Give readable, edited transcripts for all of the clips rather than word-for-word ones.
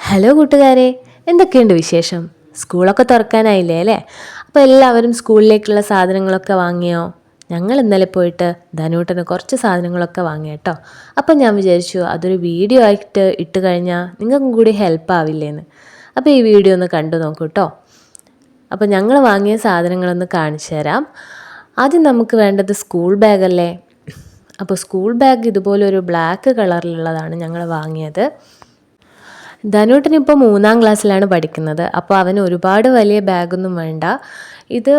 Hello കൂട്ടുകാരെ, എന്തൊക്കെയുണ്ട് വിശേഷം? സ്കൂളൊക്കെ തുറക്കാനായില്ലേ അല്ലേ? അപ്പോൾ എല്ലാവരും സ്കൂളിലേക്കുള്ള സാധനങ്ങളൊക്കെ വാങ്ങിയോ? ഞങ്ങൾ ഇന്നലെ പോയിട്ട് ധനൂട്ടന് കുറച്ച് സാധനങ്ങളൊക്കെ വാങ്ങി കേട്ടോ. അപ്പോൾ ഞാൻ വിചാരിച്ചു അതൊരു വീഡിയോ ആയിട്ട് ഇട്ട് കഴിഞ്ഞാൽ നിങ്ങൾക്കും കൂടി ഹെൽപ്പ് ആവില്ലേന്ന്. അപ്പോൾ ഈ വീഡിയോ ഒന്ന് കണ്ടു നോക്കൂ കേട്ടോ. അപ്പോൾ ഞങ്ങൾ വാങ്ങിയ സാധനങ്ങളൊന്ന് കാണിച്ചു തരാം. ആദ്യം നമുക്ക് വേണ്ടത് സ്കൂൾ ബാഗല്ലേ. അപ്പോൾ സ്കൂൾ ബാഗ് ഇതുപോലൊരു ബ്ലാക്ക് കളറിലുള്ളതാണ് ഞങ്ങൾ വാങ്ങിയത്. ധനൂട്ടനിപ്പോൾ 3ാം ക്ലാസ്സിലാണ് പഠിക്കുന്നത്. അപ്പോൾ അവന് ഒരുപാട് വലിയ ബാഗൊന്നും വേണ്ട. ഇത്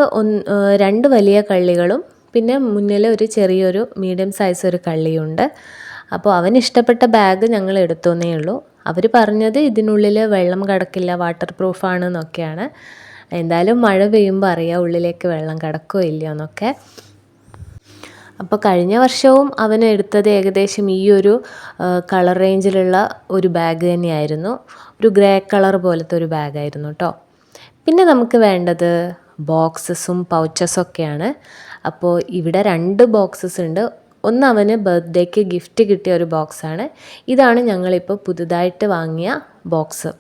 2 വലിയ കള്ളികളും പിന്നെ മുന്നിൽ ഒരു ചെറിയൊരു മീഡിയം സൈസ് ഒരു കള്ളിയുണ്ട്. അപ്പോൾ അവന് ഇഷ്ടപ്പെട്ട ബാഗ് ഞങ്ങൾ എടുത്തോന്നേ ഉള്ളൂ. അവർ പറഞ്ഞത് ഇതിനുള്ളിൽ വെള്ളം കടക്കില്ല, വാട്ടർ പ്രൂഫാണെന്നൊക്കെയാണ്. എന്തായാലും മഴ പെയ്യുമ്പോൾ അറിയാം ഉള്ളിലേക്ക് വെള്ളം കടക്കോ ഇല്ലയോ എന്നൊക്കെ. അപ്പോൾ കഴിഞ്ഞ വർഷവും അവൻ എടുത്തത് ഏകദേശം ഈ ഒരു കളർ റേഞ്ചിലുള്ള ഒരു ബാഗ് തന്നെയായിരുന്നു. ഒരു ഗ്രേ കളർ പോലത്തെ ഒരു ബാഗായിരുന്നു കേട്ടോ. പിന്നെ നമുക്ക് വേണ്ടത് ബോക്സസും പൗച്ചസൊക്കെയാണ്. അപ്പോൾ ഇവിടെ 2 ബോക്സസ് ഉണ്ട്. ഒന്ന് അവന് ബർത്ത്ഡേക്ക് ഗിഫ്റ്റ് കിട്ടിയ ഒരു ബോക്സാണ്. ഇതാണ് ഞങ്ങളിപ്പോൾ പുതുതായിട്ട് വാങ്ങിയ ബോക്സ്.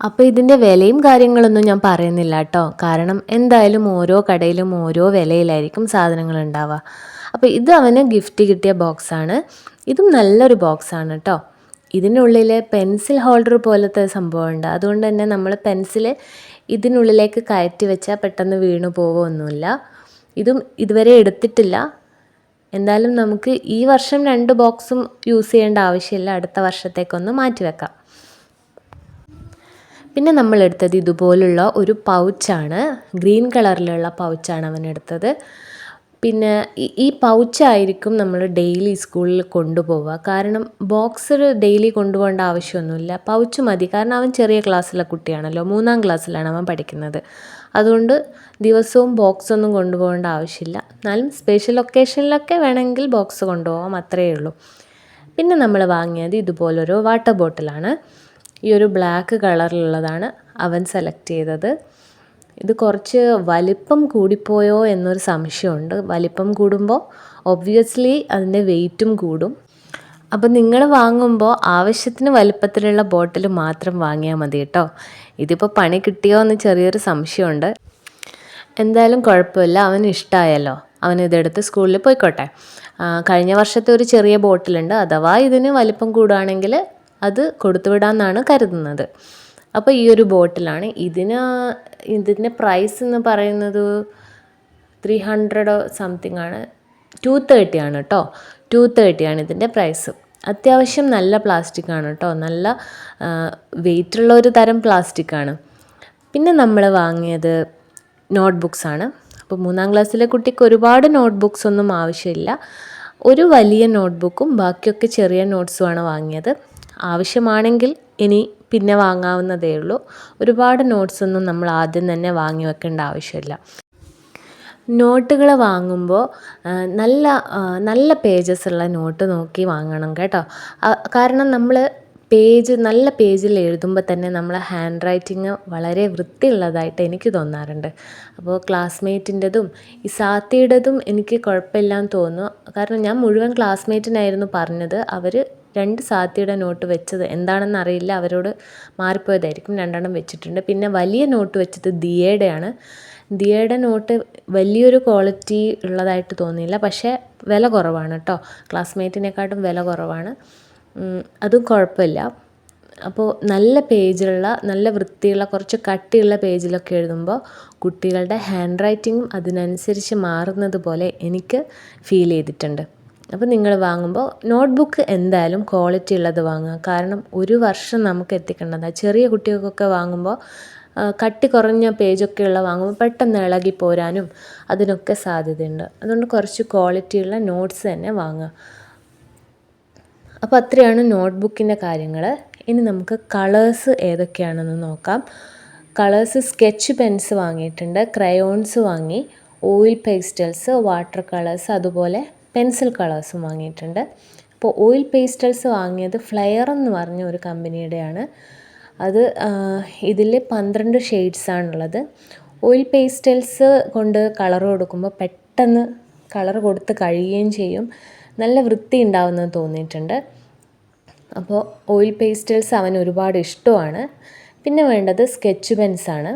അപ്പോൾ ഇതിൻ്റെ വിലയും കാര്യങ്ങളൊന്നും ഞാൻ പറയുന്നില്ല കേട്ടോ. കാരണം എന്തായാലും ഓരോ കടയിലും ഓരോ വിലയിലായിരിക്കും സാധനങ്ങൾ ഉണ്ടാവുക. അപ്പോൾ ഇത് അവന് ഗിഫ്റ്റ് കിട്ടിയ ബോക്സാണ്. ഇതും നല്ലൊരു ബോക്സാണ് കേട്ടോ. ഇതിനുള്ളിൽ പെൻസിൽ ഹോൾഡർ പോലത്തെ സംഭവമുണ്ട്. അതുകൊണ്ട് തന്നെ നമ്മൾ പെൻസിൽ ഇതിനുള്ളിലേക്ക് കയറ്റി വെച്ചാൽ പെട്ടെന്ന് വീണു പോവുകയൊന്നുമില്ല. ഇതും ഇതുവരെ എടുത്തിട്ടില്ല. എന്തായാലും നമുക്ക് ഈ വർഷം 2 ബോക്സും യൂസ് ചെയ്യേണ്ട ആവശ്യമില്ല. അടുത്ത വർഷത്തേക്കൊന്ന് മാറ്റി വെക്കാം. പിന്നെ നമ്മൾ എടുത്തത് ഇതുപോലുള്ള ഒരു പൗച്ചാണ്. ഗ്രീൻ കളറിലുള്ള പൗച്ചാണ് അവൻ എടുത്തത്. പിന്നെ ഈ പൗച്ചായിരിക്കും നമ്മൾ ഡെയിലി സ്കൂളിൽ കൊണ്ടുപോവുക. കാരണം ബോക്സ് ഡെയിലി കൊണ്ടുപോകേണ്ട ആവശ്യമൊന്നുമില്ല. പൗച്ച് മതി. കാരണം അവൻ ചെറിയ ക്ലാസ്സിലെ കുട്ടിയാണല്ലോ, 3ാം ക്ലാസ്സിലാണ് അവൻ പഠിക്കുന്നത്. അതുകൊണ്ട് ദിവസവും ബോക്സൊന്നും കൊണ്ടുപോകേണ്ട ആവശ്യമില്ല. എന്നാലും സ്പെഷ്യൽ ഒക്കേഷനിലൊക്കെ വേണമെങ്കിൽ ബോക്സ് കൊണ്ടുപോകാം, അത്രയേ ഉള്ളൂ. പിന്നെ നമ്മൾ വാങ്ങിയത് ഇതുപോലൊരു വാട്ടർ ബോട്ടിലാണ്. ഈ ഒരു ബ്ലാക്ക് കളറിലുള്ളതാണ് അവൻ സെലക്ട് ചെയ്തത്. ഇത് കുറച്ച് വലിപ്പം കൂടിപ്പോയോ എന്നൊരു സംശയമുണ്ട്. വലിപ്പം കൂടുമ്പോൾ ഒബ്വിയസ്ലി അതിൻ്റെ വെയിറ്റും കൂടും. അപ്പം നിങ്ങൾ വാങ്ങുമ്പോൾ ആവശ്യത്തിന് വലിപ്പത്തിലുള്ള ബോട്ടിൽ മാത്രം വാങ്ങിയാൽ മതി കേട്ടോ. ഇതിപ്പോൾ പണി കിട്ടിയോ എന്ന് ചെറിയൊരു സംശയമുണ്ട്. എന്തായാലും കുഴപ്പമില്ല, അവന് ഇഷ്ടമായല്ലോ. അവനിതെടുത്ത് സ്കൂളിൽ പോയിക്കോട്ടെ. കഴിഞ്ഞ വർഷത്തെ ഒരു ചെറിയ ബോട്ടിലുണ്ട്. അഥവാ ഇതിന് വലിപ്പം കൂടുകയാണെങ്കിൽ അത് കൊടുത്തുവിടാമെന്നാണ് കരുതുന്നത്. അപ്പോൾ ഈ ഒരു ബോട്ടിലാണ്. ഇതിൻ്റെ പ്രൈസ് എന്ന് പറയുന്നത് 300 സംതിങ് ആണ്. 230 ആണ് കേട്ടോ. 230 ആണ് ഇതിൻ്റെ പ്രൈസ്. അത്യാവശ്യം നല്ല പ്ലാസ്റ്റിക്കാണ് കേട്ടോ. നല്ല വെയിറ്റുള്ള ഒരു തരം പ്ലാസ്റ്റിക്കാണ്. പിന്നെ നമ്മൾ വാങ്ങിയത് നോട്ട് ബുക്സാണ്. അപ്പോൾ 3ാം ക്ലാസ്സിലെ കുട്ടിക്ക് ഒരുപാട് നോട്ട് ബുക്സ് ഒന്നും ആവശ്യമില്ല. ഒരു വലിയ നോട്ട് ബുക്കും ബാക്കിയൊക്കെ ചെറിയ നോട്ട്സുമാണ് വാങ്ങിയത്. ആവശ്യമാണെങ്കിൽ ഇനി പിന്നെ വാങ്ങാവുന്നതേ ഉള്ളൂ. ഒരുപാട് നോട്ട്സൊന്നും നമ്മൾ ആദ്യം തന്നെ വാങ്ങി വെക്കേണ്ട ആവശ്യമില്ല. നോട്ടുകൾ വാങ്ങുമ്പോൾ നല്ല പേജസ് ഉള്ള നോട്ട് നോക്കി വാങ്ങണം കേട്ടോ. കാരണം നമ്മൾ നല്ല പേജിൽ എഴുതുമ്പോൾ തന്നെ നമ്മളെ ഹാൻഡ് റൈറ്റിങ് വളരെ വൃത്തിയുള്ളതായിട്ട് എനിക്ക് തോന്നാറുണ്ട്. അപ്പോൾ ക്ലാസ്മേറ്റിൻ്റെതും ഈ സാത്തിയുടേതും എനിക്ക് കുഴപ്പമില്ലാന്ന് തോന്നുന്നു. കാരണം ഞാൻ മുഴുവൻ ക്ലാസ്മേറ്റിനായിരുന്നു പറഞ്ഞത്. അവർ 2 സാത്തിയുടെ നോട്ട് വെച്ചത് എന്താണെന്ന് അറിയില്ല, അവരോട് മാറിപ്പോയതായിരിക്കും. 2 വെച്ചിട്ടുണ്ട്. പിന്നെ വലിയ നോട്ട് വെച്ചത് ദിയയുടെയാണ്. ദിയയുടെ നോട്ട് വലിയൊരു ക്വാളിറ്റി ഉള്ളതായിട്ട് തോന്നിയില്ല. പക്ഷേ വില കുറവാണ് കേട്ടോ. ക്ലാസ്മേറ്റിനെക്കാട്ടും വില കുറവാണ്. അതും കുഴപ്പമില്ല. അപ്പോൾ നല്ല പേജുള്ള നല്ല വൃത്തിയുള്ള കുറച്ച് കട്ടിയുള്ള പേജിലൊക്കെ എഴുതുമ്പോൾ കുട്ടികളുടെ ഹാൻഡ് റൈറ്റിങ്ങും അതിനനുസരിച്ച് മാറുന്നത് പോലെ എനിക്ക് ഫീൽ ചെയ്തിട്ടുണ്ട്. അപ്പോൾ നിങ്ങൾ വാങ്ങുമ്പോൾ നോട്ട് ബുക്ക് എന്തായാലും ക്വാളിറ്റി ഉള്ളത് വാങ്ങുക. കാരണം ഒരു വർഷം നമുക്ക് എത്തിക്കേണ്ടതാണ്. ചെറിയ കുട്ടികൾക്കൊക്കെ വാങ്ങുമ്പോൾ കട്ടി കുറഞ്ഞ പേജൊക്കെയുള്ള വാങ്ങുമ്പോൾ പെട്ടെന്ന് ഇളകി പോരാനും അതിനൊക്കെ സാധ്യതയുണ്ട്. അതുകൊണ്ട് കുറച്ച് ക്വാളിറ്റിയുള്ള നോട്ട്സ് തന്നെ വാങ്ങുക. അപ്പോൾ അത്രയാണ് നോട്ട് ബുക്കിൻ്റെ കാര്യങ്ങൾ. ഇനി നമുക്ക് കളേഴ്സ് ഏതൊക്കെയാണെന്ന് നോക്കാം. കളേഴ്സ് സ്കെച്ച് പെൻസ് വാങ്ങിയിട്ടുണ്ട്, ക്രയോൺസ് വാങ്ങി, ഓയിൽ പേസ്റ്റൽസ്, വാട്ടർ കളേഴ്സ്, അതുപോലെ പെൻസിൽ കളേഴ്സും വാങ്ങിയിട്ടുണ്ട്. അപ്പോൾ ഓയിൽ പേസ്റ്റൽസ് വാങ്ങിയത് ഫ്ലെയർ എന്ന് പറഞ്ഞ ഒരു കമ്പനിയുടെയാണ്. അത് ഇതിൽ 12 ഷെയ്ഡ്സാണുള്ളത്. ഓയിൽ പേസ്റ്റൽസ് കൊണ്ട് കളർ കൊടുക്കുമ്പോൾ പെട്ടെന്ന് കളർ കൊടുത്ത് കഴിയുകയും ചെയ്യും. നല്ല വൃത്തി ഉണ്ടാവുമെന്ന് തോന്നിയിട്ടുണ്ട്. അപ്പോൾ ഓയിൽ പേസ്റ്റൽസ് അവന് ഒരുപാട് ഇഷ്ടമാണ്. പിന്നെ വേണ്ടത് സ്കെച്ച് പെൻസാണ്.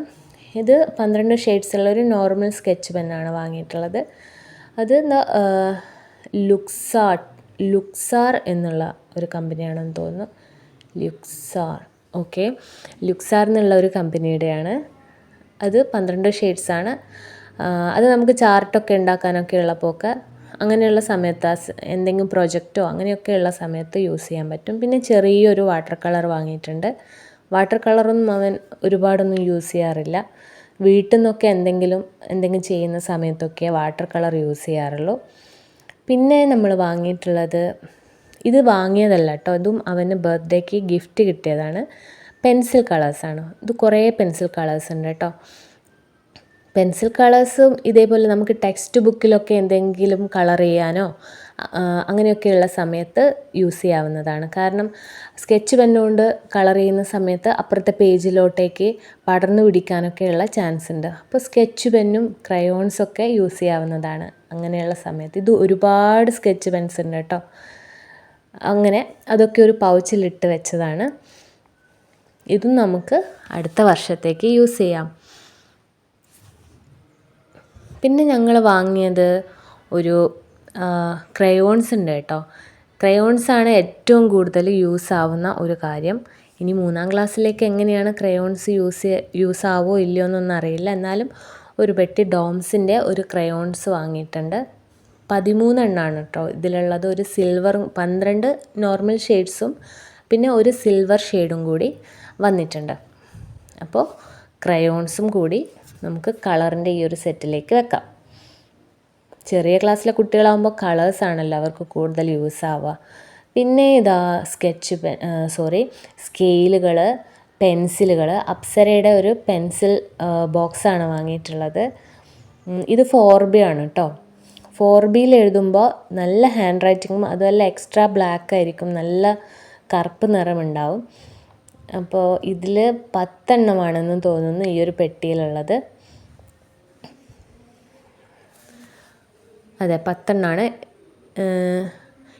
ഇത് 12 ഷെയ്ഡ്സുള്ള ഒരു നോർമൽ സ്കെച്ച് പെന്നാണ് വാങ്ങിയിട്ടുള്ളത്. അത് ലുക്സാർ എന്നുള്ള ഒരു കമ്പനിയാണെന്ന് തോന്നുന്നു. ലുക്സാർ, ഓക്കെ, ലുക്സാർ എന്നുള്ള ഒരു കമ്പനിയുടെയാണ്. അത് 12 ഷെയ്ഡ്സാണ്. അത് നമുക്ക് ചാർട്ടൊക്കെ ഉണ്ടാക്കാനൊക്കെ ഉള്ളപ്പോഴൊക്കെ അങ്ങനെയുള്ള സമയത്ത് എന്തെങ്കിലും പ്രൊജക്റ്റോ അങ്ങനെയൊക്കെയുള്ള സമയത്ത് യൂസ് ചെയ്യാൻ പറ്റും. പിന്നെ ചെറിയൊരു വാട്ടർ കളർ വാങ്ങിയിട്ടുണ്ട്. വാട്ടർ കളറൊന്നും അവൻ ഒരുപാടൊന്നും യൂസ് ചെയ്യാറില്ല. വീട്ടിൽ നിന്നൊക്കെ എന്തെങ്കിലും ചെയ്യുന്ന സമയത്തൊക്കെ വാട്ടർ കളർ യൂസ് ചെയ്യാറുള്ളൂ. പിന്നെ നമ്മൾ വാങ്ങിയിട്ടുള്ളത്, ഇത് വാങ്ങിയതല്ല കേട്ടോ, ഇതും അവന് ബർത്ത്ഡേക്ക് ഗിഫ്റ്റ് കിട്ടിയതാണ്. പെൻസിൽ കളേഴ്സാണ്. ഇത് കുറേ പെൻസിൽ കളേഴ്സ് ഉണ്ട് കേട്ടോ. പെൻസിൽ കളേഴ്സും ഇതേപോലെ നമുക്ക് ടെക്സ്റ്റ് ബുക്കിലൊക്കെ എന്തെങ്കിലും കളർ ചെയ്യാനോ അങ്ങനെയൊക്കെയുള്ള സമയത്ത് യൂസ് ചെയ്യാവുന്നതാണ്. കാരണം സ്കെച്ച് പെന്നുകൊണ്ട് കളർ ചെയ്യുന്ന സമയത്ത് അപ്പുറത്തെ പേജിലോട്ടേക്ക് പടർന്നു പിടിക്കാനൊക്കെയുള്ള ചാൻസ് ഉണ്ട്. അപ്പോൾ സ്കെച്ച് പെന്നും ക്രയോൺസൊക്കെ യൂസ് ചെയ്യാവുന്നതാണ് അങ്ങനെയുള്ള സമയത്ത്. ഇത് ഒരുപാട് സ്കെച്ച് പെൻസ് ഉണ്ട് കേട്ടോ. അങ്ങനെ അതൊക്കെ ഒരു പൗച്ചിലിട്ട് വെച്ചതാണ്. ഇതും നമുക്ക് അടുത്ത വർഷത്തേക്ക് യൂസ് ചെയ്യാം. പിന്നെ ഞങ്ങൾ വാങ്ങിയത് ഒരു ക്രയോൺസ് ഉണ്ട് കേട്ടോ. ക്രയോൺസാണ് ഏറ്റവും കൂടുതൽ യൂസ് ആവുന്ന ഒരു കാര്യം. ഇനി 3ാം ക്ലാസ്സിലേക്ക് എങ്ങനെയാണ് ക്രയോൺസ് യൂസ് ആവോ ഇല്ലയോ എന്നൊന്നും അറിയില്ല. എന്നാലും ഒരു പെട്ടി ഡോംസിൻ്റെ ഒരു ക്രയോൺസ് വാങ്ങിയിട്ടുണ്ട്. 13 എണ്ണമാണ് കേട്ടോ ഇതിലുള്ളത്. ഒരു സിൽവർ 12 നോർമൽ ഷെയ്ഡ്സും പിന്നെ ഒരു സിൽവർ ഷെയ്ഡും കൂടി വന്നിട്ടുണ്ട്. അപ്പോൾ ക്രയോൺസും കൂടി നമുക്ക് കളറിൻ്റെ ഈ ഒരു സെറ്റിലേക്ക് വെക്കാം. ചെറിയ ക്ലാസ്സിലെ കുട്ടികളാകുമ്പോൾ കളേഴ്സാണല്ലോ അവർക്ക് കൂടുതൽ യൂസ് ആവുക. പിന്നെ ഇതാ സ്കെയിലുകൾ, പെൻസിലുകൾ. അപ്സരയുടെ ഒരു പെൻസിൽ ബോക്സാണ് വാങ്ങിയിട്ടുള്ളത്. ഇത് 4B ആണ് കേട്ടോ. 4Bയിൽ എഴുതുമ്പോൾ നല്ല ഹാൻഡ് റൈറ്റിങ്ങും അതുമല്ല എക്സ്ട്രാ ബ്ലാക്ക് ആയിരിക്കും, നല്ല കറുപ്പ് നിറമുണ്ടാവും. അപ്പോൾ ഇതിൽ 10 എണ്ണമാണെന്ന് തോന്നുന്നു ഈ ഒരു പെട്ടിയിലുള്ളത്. അതെ, 10 എണ്ണമാണ്.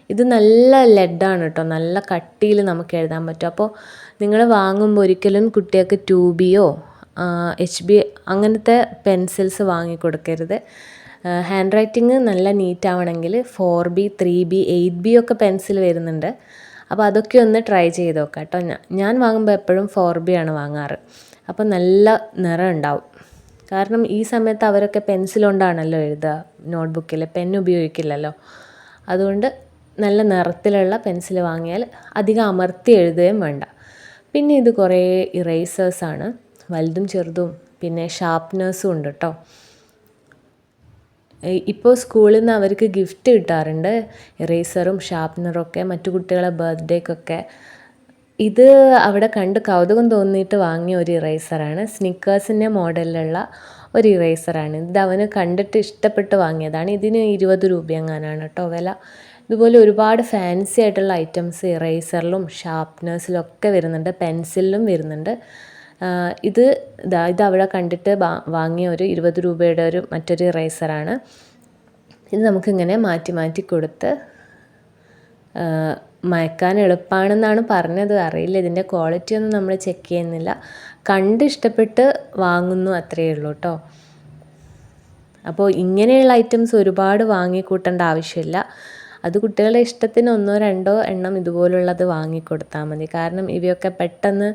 ഇത് നല്ല ലെഡാണ് കേട്ടോ, നല്ല കട്ടിയിൽ നമുക്ക് എഴുതാൻ പറ്റും. അപ്പോൾ നിങ്ങൾ വാങ്ങുമ്പോൾ ഒരിക്കലും കുട്ടികൾക്ക് 2Bയോ HB അങ്ങനത്തെ പെൻസിൽസ് വാങ്ങിക്കൊടുക്കരുത്. ഹാൻഡ് റൈറ്റിംഗ് നല്ല നീറ്റ് ആവണമെങ്കിൽ 4B, 3B, 8B ഒക്കെ പെൻസിൽ വരുന്നുണ്ട്. അപ്പോൾ അതൊക്കെ ഒന്ന് ട്രൈ ചെയ്ത് നോക്കാം കേട്ടോ. ഞാൻ വാങ്ങുമ്പോൾ എപ്പോഴും 4B ആണ് വാങ്ങാറ്. അപ്പോൾ നല്ല നിറം ഉണ്ടാവും. കാരണം ഈ സമയത്ത് അവരൊക്കെ പെൻസിൽ കൊണ്ടാണല്ലോ എഴുതുക, നോട്ട്ബുക്കിൽ പെൻ ഉപയോഗിക്കില്ലല്ലോ. അതുകൊണ്ട് നല്ല നിറത്തിലുള്ള പെൻസിൽ വാങ്ങിയാൽ അധികം അമർത്തി എഴുതുകയും വേണ്ട. പിന്നെ ഇത് കുറേ ഇറേസേഴ്സാണ്, വലുതും ചെറുതും. പിന്നെ ഷാർപ്നേഴ്സും ഉണ്ട് കേട്ടോ. ഇപ്പോൾ സ്കൂളിൽ നിന്ന് അവർക്ക് ഗിഫ്റ്റ് കിട്ടാറുണ്ട്, ഇറേസറും ഷാർപ്നറും ഒക്കെ, മറ്റു കുട്ടികളെ ബർത്ത്ഡേക്കൊക്കെ. ഇത് അവിടെ കണ്ട് കൗതുകം തോന്നിയിട്ട് വാങ്ങിയ ഒരു ഇറേസറാണ്. സ്നിക്കേഴ്സിൻ്റെ മോഡലിലുള്ള ഒരു ഇറേസറാണ്. ഇത് അവന് കണ്ടിട്ട് ഇഷ്ടപ്പെട്ട് വാങ്ങിയതാണ്. ഇതിന് 20 രൂപ എങ്ങാനാണ് കേട്ടോ വില. ഇതുപോലെ ഒരുപാട് ഫാൻസി ആയിട്ടുള്ള ഐറ്റംസ് ഇറേസറിലും ഷാർപ്നേഴ്സിലൊക്കെ വരുന്നുണ്ട്, പെൻസിലിലും വരുന്നുണ്ട്. ഇത് അവിടെ കണ്ടിട്ട് വാങ്ങിയ ഒരു 20 രൂപയുടെ മറ്റൊരു ഇറേസറാണ്. ഇത് നമുക്കിങ്ങനെ മാറ്റി മാറ്റി കൊടുത്ത് മയക്കാൻ എളുപ്പമാണെന്നാണ് പറഞ്ഞത്. അറിയില്ല, ഇതിൻ്റെ ക്വാളിറ്റി ഒന്നും നമ്മൾ ചെക്ക് ചെയ്യുന്നില്ല. കണ്ട് ഇഷ്ടപ്പെട്ട് വാങ്ങുന്നു, അത്രയേ ഉള്ളൂ കേട്ടോ. അപ്പോൾ ഇങ്ങനെയുള്ള ഐറ്റംസ് ഒരുപാട് വാങ്ങിക്കൂട്ടേണ്ട ആവശ്യമില്ല. അത് കുട്ടികളുടെ ഇഷ്ടത്തിന് 1-2 എണ്ണം ഇതുപോലുള്ളത് വാങ്ങിക്കൊടുത്താൽ മതി. കാരണം ഇവയൊക്കെ പെട്ടെന്ന്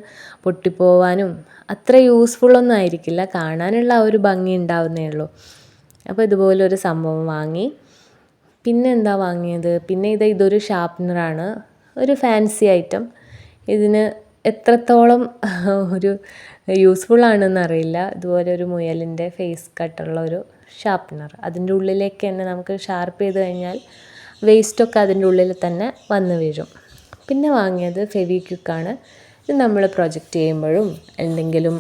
പൊട്ടിപ്പോവാനും അത്ര യൂസ്ഫുള്ളൊന്നും ആയിരിക്കില്ല, കാണാനുള്ള ആ ഒരു ഭംഗി ഉണ്ടാവുന്നേ ഉള്ളൂ. അപ്പോൾ ഇതുപോലൊരു സംഭവം വാങ്ങി. പിന്നെ എന്താ വാങ്ങിയത്, പിന്നെ ഇതൊരു ഷാർപ്നറാണ്, ഒരു ഫാൻസി ഐറ്റം. ഇതിന് എത്രത്തോളം ഒരു യൂസ്ഫുൾ ആണെന്ന് അറിയില്ല. ഇതുപോലെ ഒരു മുയലിൻ്റെ ഫേസ് കട്ടുള്ള ഒരു ഷാർപ്നർ. അതിൻ്റെ ഉള്ളിലേക്ക് തന്നെ നമുക്ക് ഷാർപ്പ് ചെയ്ത് കഴിഞ്ഞാൽ വേസ്റ്റൊക്കെ അതിൻ്റെ ഉള്ളിൽ തന്നെ വന്ന് വീഴും. പിന്നെ വാങ്ങിയത് ഫെവിക്വിക്കാണ്. ഇത് നമ്മൾ പ്രൊജക്റ്റ് ചെയ്യുമ്പോഴും എന്തെങ്കിലും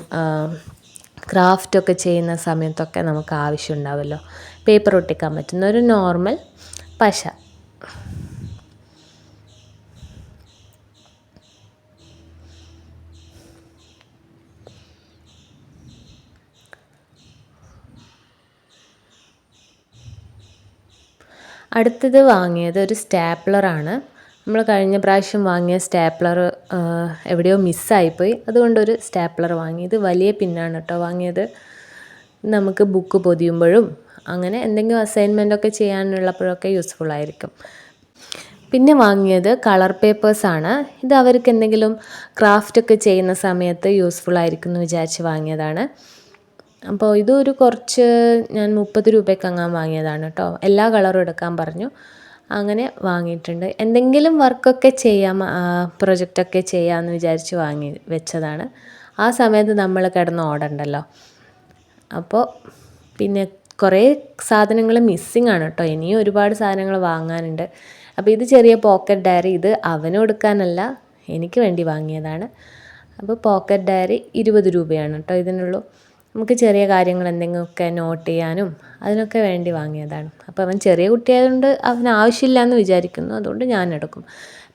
ക്രാഫ്റ്റൊക്കെ ചെയ്യുന്ന സമയത്തൊക്കെ നമുക്ക് ആവശ്യം ഉണ്ടാവുമല്ലോ, പേപ്പർ ഒട്ടിക്കാൻ പറ്റുന്ന ഒരു നോർമൽ പശ. അടുത്തത് വാങ്ങിയത് ഒരു സ്റ്റാപ്ലറാണ്. നമ്മൾ കഴിഞ്ഞ പ്രാവശ്യം വാങ്ങിയ സ്റ്റാപ്ലർ എവിടെയോ മിസ്സായിപ്പോയി. അതുകൊണ്ടൊരു സ്റ്റാപ്ലർ വാങ്ങി. ഇത് വലിയ പിന്നാണ് കേട്ടോ വാങ്ങിയത്. നമുക്ക് ബുക്ക് പൊതിയുമ്പോഴും അങ്ങനെ എന്തെങ്കിലും അസൈൻമെൻറ്റൊക്കെ ചെയ്യാനുള്ളപ്പോഴൊക്കെ യൂസ്ഫുൾ ആയിരിക്കും. പിന്നെ വാങ്ങിയത് കളർ പേപ്പേഴ്സാണ്. ഇത് അവർക്ക് എന്തെങ്കിലും ക്രാഫ്റ്റൊക്കെ ചെയ്യുന്ന സമയത്ത് യൂസ്ഫുൾ ആയിരിക്കും എന്ന് വിചാരിച്ച് വാങ്ങിയതാണ്. അപ്പോൾ ഇതൊരു കുറച്ച് ഞാൻ 30 രൂപയ്ക്ക് അങ്ങാൻ വാങ്ങിയതാണ് കേട്ടോ. എല്ലാ കളറും എടുക്കാൻ പറഞ്ഞു. അങ്ങനെ വാങ്ങിയിട്ടുണ്ട്. എന്തെങ്കിലും വർക്കൊക്കെ ചെയ്യാം, പ്രൊജക്റ്റൊക്കെ ചെയ്യാമെന്ന് വിചാരിച്ച് വാങ്ങി വെച്ചതാണ്. ആ സമയത്ത് നമ്മൾ കിടന്ന് ഓടണ്ടല്ലോ. അപ്പോൾ പിന്നെ കുറേ സാധനങ്ങൾ മിസ്സിങ് ആണ് കേട്ടോ. ഇനിയും ഒരുപാട് സാധനങ്ങൾ വാങ്ങാനുണ്ട്. അപ്പോൾ ഇത് ചെറിയ പോക്കറ്റ് ഡയറി. ഇത് അവന് കൊടുക്കാനല്ല, എനിക്ക് വേണ്ടി വാങ്ങിയതാണ്. അപ്പോൾ പോക്കറ്റ് ഡയറി 20 രൂപയാണ് കേട്ടോ ഇതിനുള്ളൂ. നമുക്ക് ചെറിയ കാര്യങ്ങൾ എന്തെങ്കിലുമൊക്കെ നോട്ട് ചെയ്യാനും അതിനൊക്കെ വേണ്ടി വാങ്ങിയതാണ്. അപ്പോൾ അവൻ ചെറിയ കുട്ടിയായതുകൊണ്ട് അവന് ആവശ്യമില്ല എന്ന് വിചാരിക്കുന്നു. അതുകൊണ്ട് ഞാൻ എടുക്കും.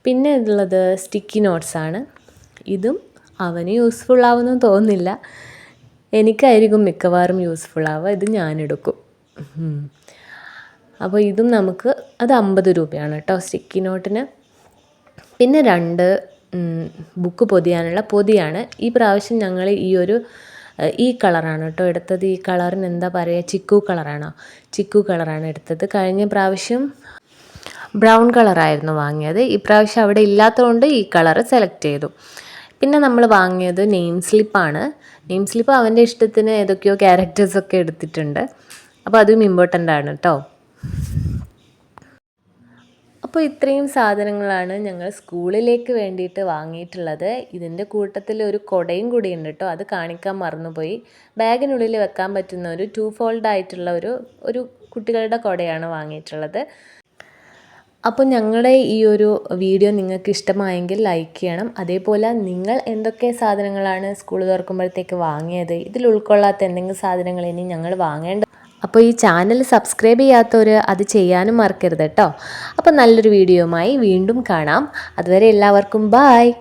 പിന്നെ ഉള്ളത് സ്റ്റിക്കി നോട്ട്സാണ്. ഇതും അവന് യൂസ്ഫുൾ ആവുമെന്ന് തോന്നുന്നില്ല. എനിക്കായിരിക്കും മിക്കവാറും യൂസ്ഫുൾ ആവുക. ഇത് ഞാനെടുക്കും. അപ്പോൾ ഇതും നമുക്ക് അത് 50 രൂപയാണ് കേട്ടോ സ്റ്റിക്കി നോട്ടിന്. പിന്നെ 2 ബുക്ക് പൊതിയാനുള്ള പൊതിയാണ്. ഈ പ്രാവശ്യം ഞങ്ങൾ ഈ കളറാണ് കേട്ടോ എടുത്തത്. ഈ കളറിന് എന്താ പറയുക, ചിക്കു കളറാണോ? ചിക്കു കളറാണ് എടുത്തത്. കഴിഞ്ഞ പ്രാവശ്യം ബ്രൗൺ കളറായിരുന്നു വാങ്ങിയത്. ഈ പ്രാവശ്യം അവിടെ ഇല്ലാത്തതുകൊണ്ട് ഈ കളറ് സെലക്ട് ചെയ്തു. പിന്നെ നമ്മൾ വാങ്ങിയത് നെയിം സ്ലിപ്പാണ്. നെയിം സ്ലിപ്പ് അവൻ്റെ ഇഷ്ടത്തിന് ഏതൊക്കെയോ ക്യാരക്ടേഴ്സൊക്കെ എടുത്തിട്ടുണ്ട്. അപ്പോൾ അതും ഇമ്പോർട്ടൻ്റ് ആണ് കേട്ടോ. അപ്പോൾ ഇത്രയും സാധനങ്ങളാണ് ഞങ്ങൾ സ്കൂളിലേക്ക് വേണ്ടിയിട്ട് വാങ്ങിയിട്ടുള്ളത്. ഇതിൻ്റെ കൂട്ടത്തിൽ ഒരു കുടയും കൂടി ഉണ്ട് കേട്ടോ. അത് കാണിക്കാൻ മറന്നുപോയി. ബാഗിനുള്ളിൽ വെക്കാൻ പറ്റുന്ന ഒരു 2 ഫോൾഡ് ആയിട്ടുള്ള ഒരു കുട്ടികളുടെ കുടയാണ് വാങ്ങിയിട്ടുള്ളത്. അപ്പോൾ ഞങ്ങളുടെ ഈ ഒരു വീഡിയോ നിങ്ങൾക്ക് ഇഷ്ടമായെങ്കിൽ ലൈക്ക് ചെയ്യണം. അതേപോലെ നിങ്ങൾ എന്തൊക്കെ സാധനങ്ങളാണ് സ്കൂൾ തുറക്കുമ്പോഴത്തേക്ക് വാങ്ങിയത്, ഇതിൽ ഉൾക്കൊള്ളാത്ത എന്തെങ്കിലും സാധനങ്ങൾ ഇനി ഞങ്ങൾ വാങ്ങേണ്ട. അപ്പോൾ ഈ ചാനൽ സബ്സ്ക്രൈബ് ചെയ്യാത്തവർ അത് ചെയ്യാനും മറക്കരുത് കേട്ടോ. അപ്പോൾ നല്ലൊരു വീഡിയോയുമായി വീണ്ടും കാണാം. അതുവരെ എല്ലാവർക്കും ബായ്.